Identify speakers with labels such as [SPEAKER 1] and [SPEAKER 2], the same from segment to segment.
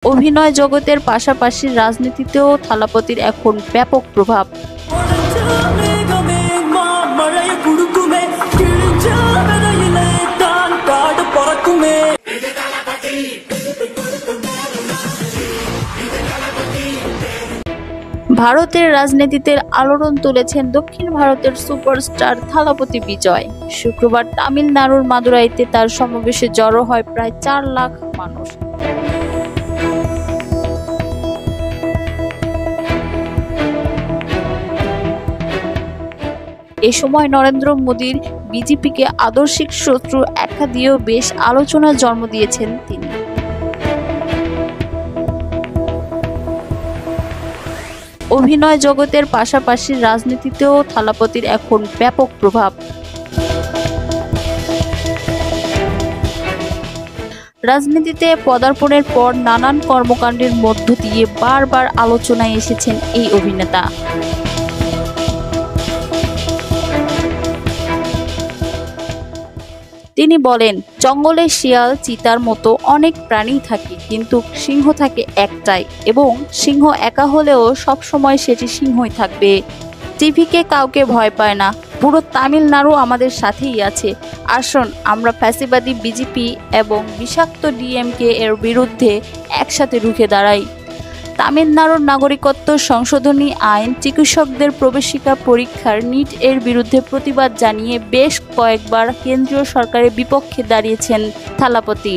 [SPEAKER 1] অভিনয় জগতের পাশাপাশি রাজনীতিতেও থালাপতির এখন ব্যাপক প্রভাব। ভারতের রাজনীতিতে আলোড়ন তুলেছেন দক্ষিণ ভারতের সুপারস্টার থালাপতি বিজয়। শুক্রবার তামিলনাড়ুর মাদুরাইতে তার সমাবেশে জড়ো হয় প্রায় 4 লাখ মানুষ। এ সময় নরেন্দ্র মোদীর বিজেপিকে আদর্শিক শত্রু আখ্যা দিয়েও বেশ আলোচনার জন্ম দিয়েছেন তিনি। অভিনয় জগতের পাশাপাশি রাজনীতিতেও থালাপতির এখন ব্যাপক প্রভাব। রাজনীতিতে পদার্পণের পর নানান কর্মকাণ্ডের মধ্য দিয়ে বারবার আলোচনায় এসেছেন এই অভিনেতা। তিনি বলেন, জঙ্গলে শিয়াল, চিতার মতো অনেক প্রাণী থাকে, কিন্তু সিংহ থাকে একটাই, এবং সিংহ একা হলেও সবসময় সেটি সিংহই থাকবে। টিভিকে কাউকে ভয় পায় না, পুরো তামিলনাড়ু আমাদের সাথেই আছে। আসুন আমরা ফ্যাসিবাদী বিজেপি এবং বিষাক্ত ডিএমকে এর বিরুদ্ধে একসাথে রুখে দাঁড়াই। তামিলনাড়ুর নাগরিকত্ব সংশোধনী আইন, চিকিৎসকদের প্রবেশিকা পরীক্ষার নিট এর বিরুদ্ধে প্রতিবাদ জানিয়ে বেশ কয়েকবার কেন্দ্রীয় সরকারের বিপক্ষে দাঁড়িয়েছেন থালাপতি।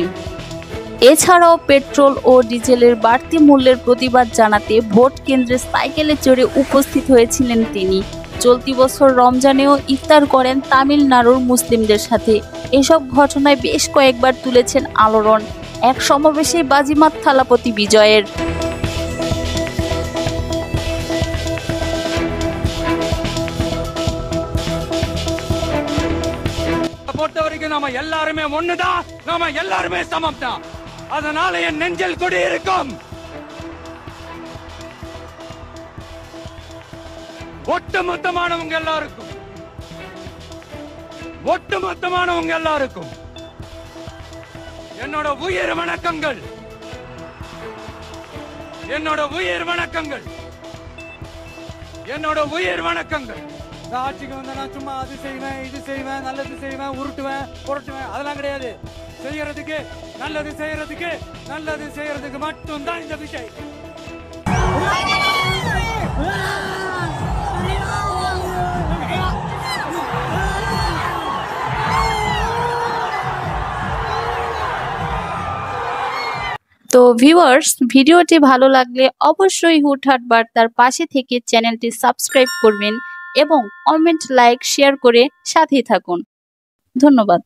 [SPEAKER 1] এছাড়াও পেট্রোল ও ডিজেলের বাড়তি মূল্যের প্রতিবাদ জানাতে ভোট কেন্দ্রে সাইকেলে চড়ে উপস্থিত হয়েছিলেন তিনি। চলতি বছর রমজানেও ইফতার করেন তামিলনাড়ুর মুসলিমদের সাথে। এসব ঘটনায় বেশ কয়েকবার তুলেছেন আলোড়ন। এক সমাবেশে বাজিমাত থালাপতি বিজয়ের।
[SPEAKER 2] பொறுத்தவரைக்கும் நாம எல்லாருமே ஒண்ணுதான், நாம எல்லாருமே சமம் தான். அதனால என் நெஞ்சில் குடி இருக்கும். ஒட்டுமொத்தமானவங்க எல்லாருக்கும் என்னோட உயிர் வணக்கங்கள், என்னோட உயிர் வணக்கங்கள், என்னோட உயிர் வணக்கங்கள். ஆட்சிக்கு வந்தா நான் சும்மா அது செய்வேன், இது செய்வேன், நல்லது செய்வேன், உருட்டுவேன், புரட்டுவேன், அதெல்லாம் கிடையாது. செய்யறதுக்கு நல்லது செய்யறதுக்கு மட்டும்தான் இந்த விஷயம்.
[SPEAKER 1] তো ভিউয়ার্স, ভিডিওটি ভালো লাগলে অবশ্যই হুটহাট বার্তার পাশে থেকে চ্যানেলটি সাবস্ক্রাইব করবেন এবং কমেন্ট, লাইক, শেয়ার করে সাথেই থাকুন। ধন্যবাদ।